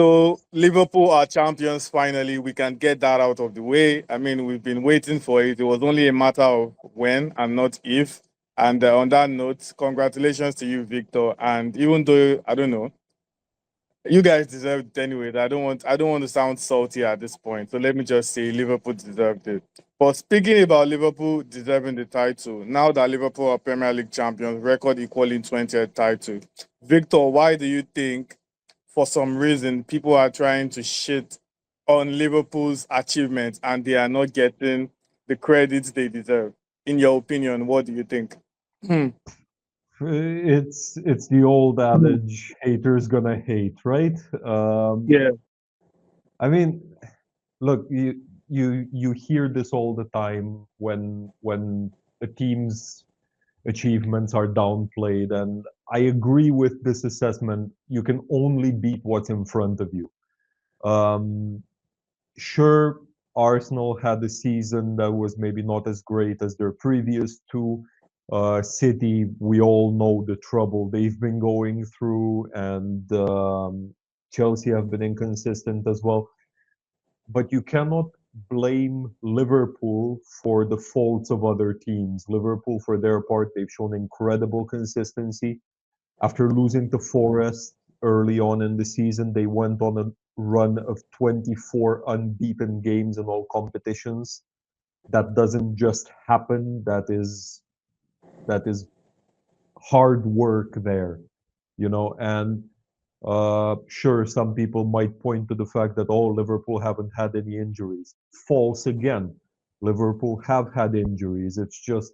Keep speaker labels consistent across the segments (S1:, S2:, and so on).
S1: So Liverpool are champions finally. We can get that out of the way. I mean, we've been waiting for it. It was only a matter of when and not if. And on that note, congratulations to you, Victor. And even though I don't know, you guys deserved it anyway. I don't want to sound salty at this point. So let me just say Liverpool deserved it. But speaking about Liverpool deserving the title, now that Liverpool are Premier League champions, record equaling 20th title. Victor, why do you think for some reason people are trying to shit on Liverpool's achievements and they are not getting the credits they deserve? In your opinion, what do you think?
S2: It's the old adage, haters gonna hate, right?
S1: Yeah.
S2: I mean, look, you hear this all the time when a team's achievements are downplayed, and I agree with this assessment. You can only beat what's in front of you. Um, sure, Arsenal had a season that was maybe not as great as their previous two. City, we all know the trouble they've been going through, and Chelsea have been inconsistent as well. But you cannot blame Liverpool for the faults of other teams. Liverpool, for their part, they've shown incredible consistency. After losing to Forest early on in the season, they went on a run of 24 unbeaten games in all competitions. That doesn't just happen. That is hard work there, and sure, some people might point to the fact that, oh, Liverpool haven't had any injuries. False again. Liverpool have had injuries. It's just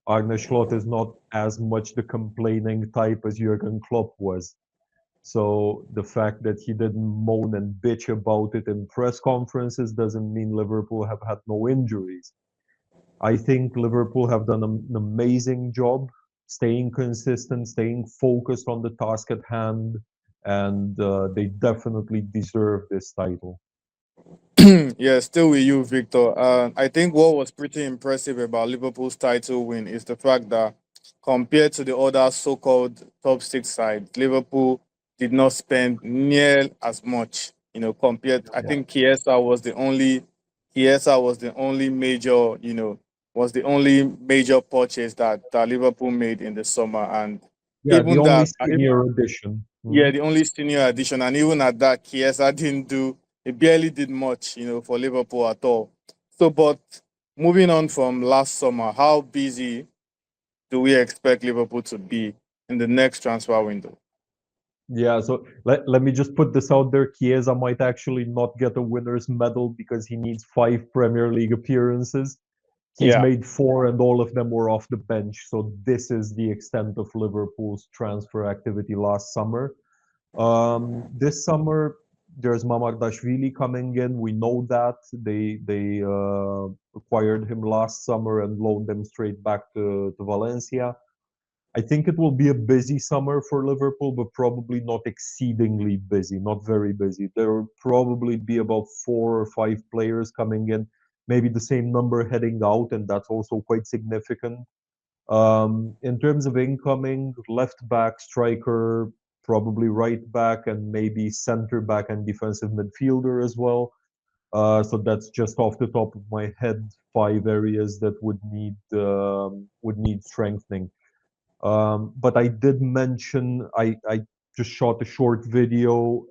S2: Arne Slot is not as much the complaining type as Jurgen Klopp was. So the fact that he didn't moan and bitch about it in press conferences doesn't mean Liverpool have had no injuries. I think Liverpool have done an amazing job staying consistent, staying focused on the task at hand, and they definitely deserve this title.
S1: Yeah, still with you, Victor. I think what was pretty impressive about Liverpool's title win is the fact that compared to the other so-called top six sides, Liverpool did not spend near as much. Compared, I
S2: Yeah,
S1: think Chiesa was the only major, was the only major purchase that Liverpool made in the summer, and
S2: yeah, the
S1: even
S2: only
S1: that,
S2: senior addition.
S1: yeah, the only senior addition, and even at that, Chiesa didn't do. He barely did much, for Liverpool at all. So, but moving on from last summer, how busy do we expect Liverpool to be in the next transfer window?
S2: Yeah, so let me just put this out there. Chiesa might actually not get a winner's medal because he needs 5 Premier League appearances. He's
S1: Yeah.
S2: made 4, and all of them were off the bench. So this is the extent of Liverpool's transfer activity last summer. This summer, there's Mamardashvili coming in. We know that they acquired him last summer and loaned him straight back to Valencia. I think it will be a busy summer for Liverpool, but probably not exceedingly busy, not very busy. There will probably be about 4 or 5 players coming in, maybe the same number heading out, and that's also quite significant. In terms of incoming, left back, striker, probably right back, and maybe center back and defensive midfielder as well. So that's just off the top of my head, 5 areas that would need strengthening. But I did mention I just shot a short video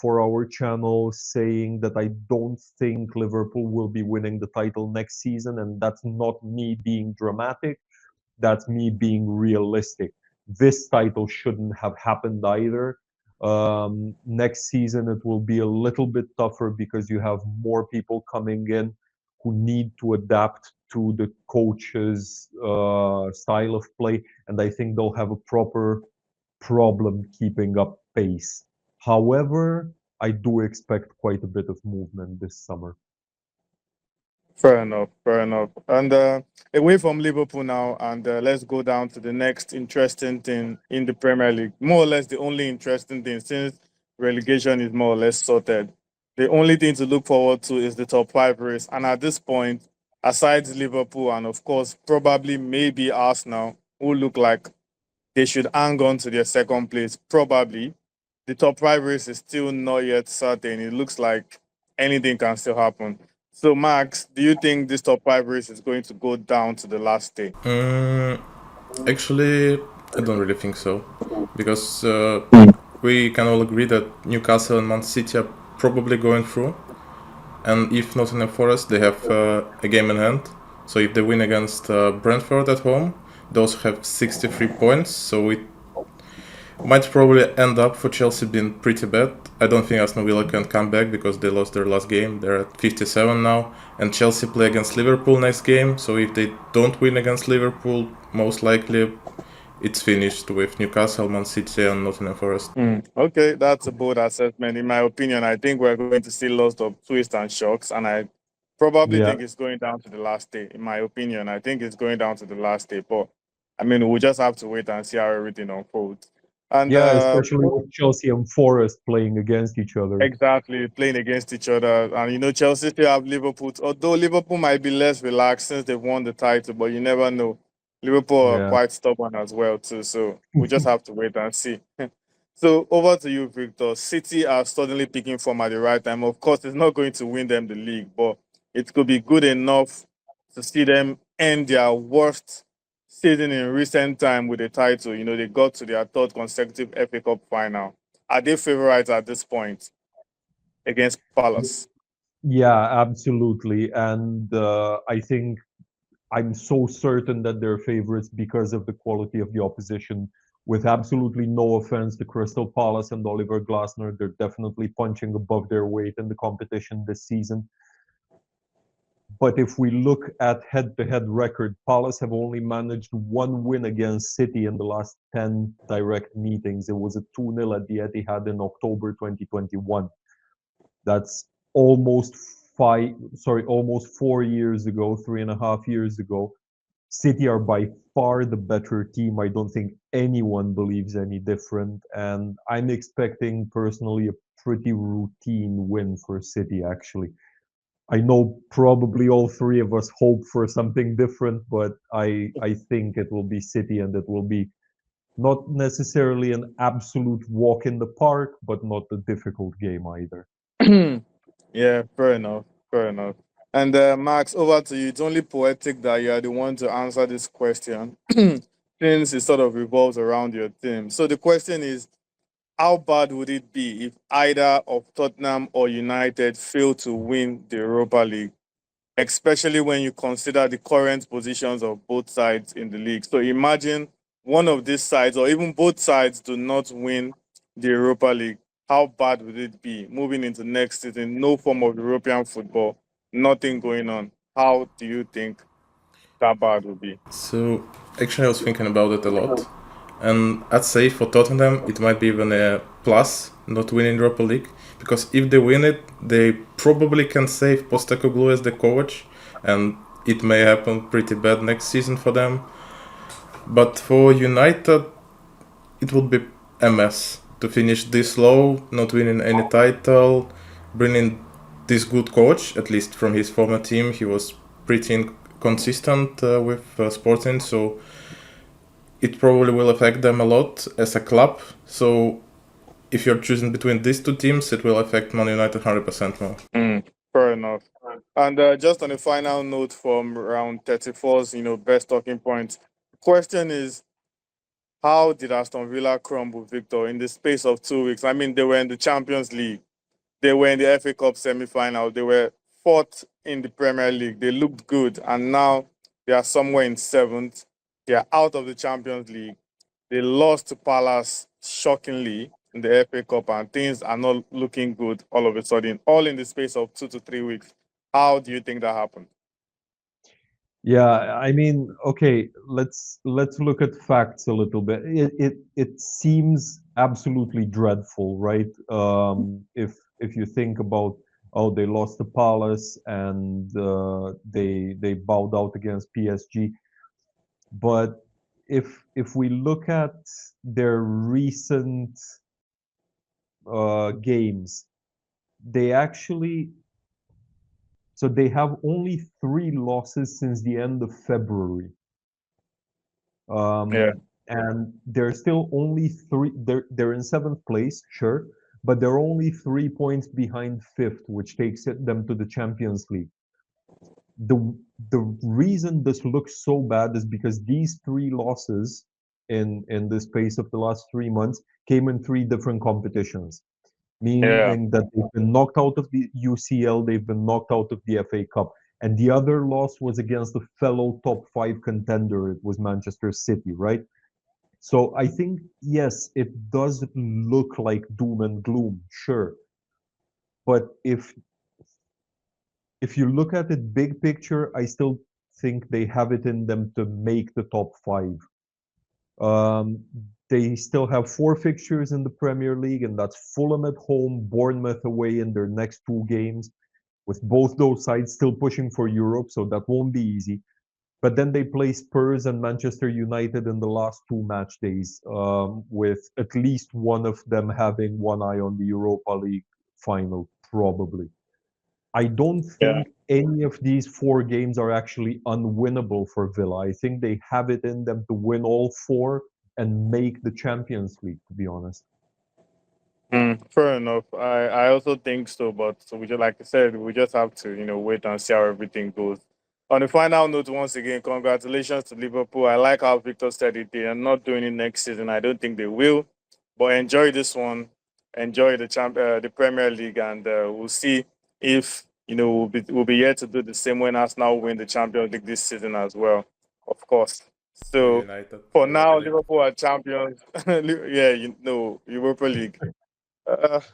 S2: for our channel saying that I don't think Liverpool will be winning the title next season, and that's not me being dramatic. That's me being realistic. This title shouldn't have happened either. Next season it will be a little bit tougher because you have more people coming in who need to adapt to the coach's style of play, and I think they'll have a proper problem keeping up pace. However, I do expect quite a bit of movement this summer.
S1: Fair enough. Fair enough. And away from Liverpool now, and let's go down to the next interesting thing in the Premier League. More or less the only interesting thing since relegation is more or less sorted. The only thing to look forward to is the top five race. And at this point, aside Liverpool and of course probably maybe Arsenal, who look like they should hang on to their second place, probably. the top five race is still not yet certain. It looks like anything can still happen. So, Max, do you think this top five race is going to go down to the last day?
S3: Mm, Actually, I don't really think so, because we can all agree that Newcastle and Man City are probably going through, and if Nottingham Forest, they have a game in hand. So if they win against Brentford at home, they also have 63 points. So it might probably end up for Chelsea being pretty bad. I don't think Aston Villa can come back because they lost their last game. They're at 57 now, and Chelsea play against Liverpool next game. So if they don't win against Liverpool, most likely it's finished with Newcastle, Man City, and Nottingham Forest.
S1: Okay, that's a bold assessment. In my opinion, I think we're going to see lots of twists and shocks, and I probably
S2: Yeah,
S1: think it's going down to the last day. In my opinion, I think it's going down to the last day. But I mean, we'll just have to wait and see how everything unfolds. And
S2: yeah, especially with Chelsea and Forest playing against each other.
S1: exactly, playing against each other. And Chelsea still have Liverpool. Although Liverpool might be less relaxed since they've won the title, but you never know. Liverpool are
S2: Yeah.
S1: quite stubborn as well, too. So we just have to wait and see. So over to you, Victor. City are suddenly picking form at the right time. Of course, it's not going to win them the league, but it could be good enough to see them end their worst season in recent time with a title. They got to their third consecutive FA Cup final. Are they favorites at this point against Palace?
S2: Yeah, absolutely. And I think I'm so certain that they're favorites because of the quality of the opposition. With absolutely no offense to Crystal Palace and Oliver Glasner, they're definitely punching above their weight in the competition this season. But if we look at head-to-head record, Palace have only managed one win against City in the last 10 direct meetings. It was a 2-0 at the Etihad in October 2021. That's almost almost 4 years ago, 3.5 years ago. City are by far the better team. I don't think anyone believes any different. And I'm expecting personally a pretty routine win for City, actually. I know probably all three of us hope for something different, but I think it will be City and it will be not necessarily an absolute walk in the park, but not a difficult game either.
S1: Yeah, fair enough. Fair enough. And Max, over to you. It's only poetic that you are the one to answer this question, since it sort of revolves around your team. So the question is, how bad would it be if either of Tottenham or United fail to win the Europa League, especially when you consider the current positions of both sides in the league? So imagine one of these sides, or even both sides, do not win the Europa League. How bad would it be moving into next season? No form of European football, nothing going on. How do you think that bad would be?
S3: So actually, I was thinking about it a lot, and I'd say for Tottenham it might be even a plus not winning Europa League, because if they win it, they probably can save Postecoglou as the coach, and it may happen pretty bad next season for them. But for United, it would be a mess to finish this low, not winning any title, bringing this good coach, at least from his former team. He was pretty inconsistent with Sporting, so it probably will affect them a lot as a club. So if you're choosing between these two teams, it will affect Man United 100% more.
S1: Mm, fair enough. And just on a final note from round 34's, best talking points. Question is, how did Aston Villa crumble, Victor, in the space of 2 weeks? I mean, they were in the Champions League, they were in the FA Cup semi-final, they were fourth in the Premier League. They looked good, and now they are somewhere in seventh. They are out of the Champions League. They lost to Palace shockingly in the FA Cup, and things are not looking good all of a sudden, all in the space of 2 to 3 weeks. How do you think that happened?
S2: Yeah, I mean, okay, let's look at facts a little bit. It seems absolutely dreadful, right? If you think about, oh, they lost to Palace and they bowed out against PSG, but if we look at their recent games, they actually so they have only three losses since the end of February.
S1: Yeah.
S2: Um, and they're still only three. They're in seventh place, sure, but they're only 3 points behind fifth, which takes them to the Champions League. The the reason this looks so bad is because these three losses in the space of the last 3 months came in three different competitions,
S1: Yeah.
S2: meaning that they've been knocked out of the UCL, they've been knocked out of the FA Cup, and the other loss was against a fellow top five contender. It was Manchester City, right? So I think, yes, it does look like doom and gloom, sure. But if you look at it big picture, I still think they have it in them to make the top five. Um, they still have four fixtures in the Premier League, and that's Fulham at home, Bournemouth away in their next two games, with both those sides still pushing for Europe, so that won't be easy. But then they play Spurs and Manchester United in the last two match days, with at least one of them having one eye on the Europa League final, probably. I don't
S1: Yeah.
S2: think any of these four games are actually unwinnable for Villa. I think they have it in them to win all four and make the Champions League, to be honest.
S1: Fair enough. I also think so, but so we just like I said, we just have to wait and see how everything goes. On the final note, once again, congratulations to Liverpool. I like how Victor said it. They are not doing it next season. I don't think they will, but enjoy this one. Enjoy the Premier League, and we'll see if we'll be here to do the same when Arsenal win the Champions League this season as well, of course.
S3: Or
S1: So
S3: United,
S1: for
S3: Europa
S1: now,
S3: League.
S1: Liverpool are champions. Yeah, Europa League.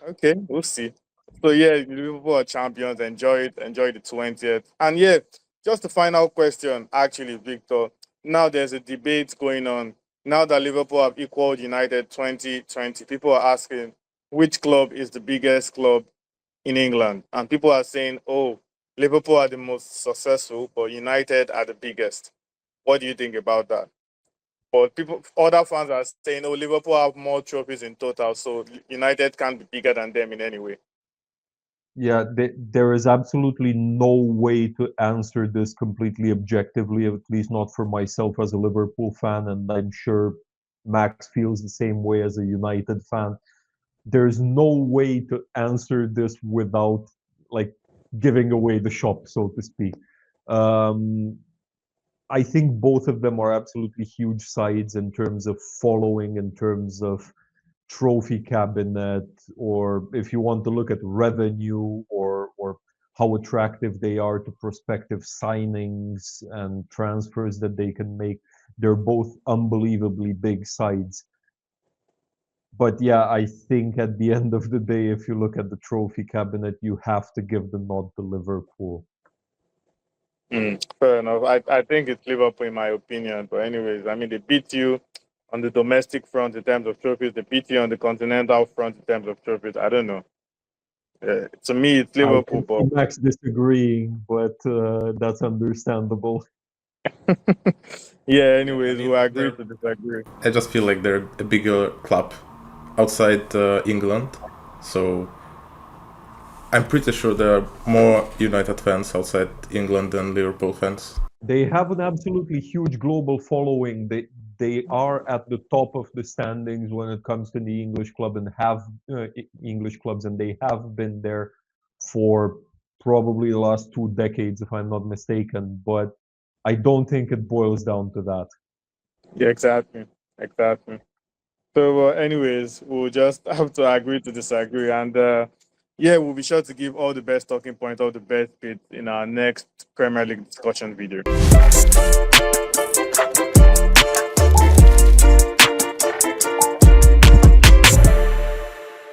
S1: Okay, we'll see. So yeah, Liverpool are champions. Enjoy it. Enjoy the 20th. And yeah, just a final question, actually, Victor. Now there's a debate going on. Now that Liverpool have equaled United 2020, people are asking which club is the biggest club in England, and people are saying, "Oh, Liverpool are the most successful, but United are the biggest." What do you think about that? But other fans are saying, "Oh, Liverpool have more trophies in total, so United can't be bigger than them in any way."
S2: Yeah, there is absolutely no way to answer this completely objectively, at least not for myself as a Liverpool fan, and I'm sure Max feels the same way as a United fan. There's no way to answer this without like giving away the shop, so to speak. Um, I think both of them are absolutely huge sides in terms of following, in terms of trophy cabinet, or if you want to look at revenue or how attractive they are to prospective signings and transfers that they can make. They're both unbelievably big sides. But yeah, I think at the end of the day, if you look at the trophy cabinet, you have to give the nod to Liverpool.
S1: Fair enough. I think it's Liverpool in my opinion. But anyways, I mean they beat you on the domestic front in terms of trophies. They beat you on the continental front in terms of trophies. I don't know. To me, it's
S2: I
S1: Liverpool,
S2: can see
S1: but
S2: Max disagreeing, but that's understandable.
S1: yeah.
S3: Yeah, I
S1: Anyways, we
S3: mean,
S1: agree to disagree.
S3: I just feel like they're a bigger club outside England, so I'm pretty sure there are more United fans outside England than Liverpool fans.
S2: They have an absolutely huge global following. They are at the top of the standings when it comes to the English club and have English clubs, and they have been there for probably the last 2 decades, if I'm not mistaken. But I don't think it boils down to that.
S1: Yeah, exactly, exactly. So, anyways, we'll just have to agree to disagree, and yeah, we'll be sure to give all the best talking points, all the best bits in our next Premier League discussion video.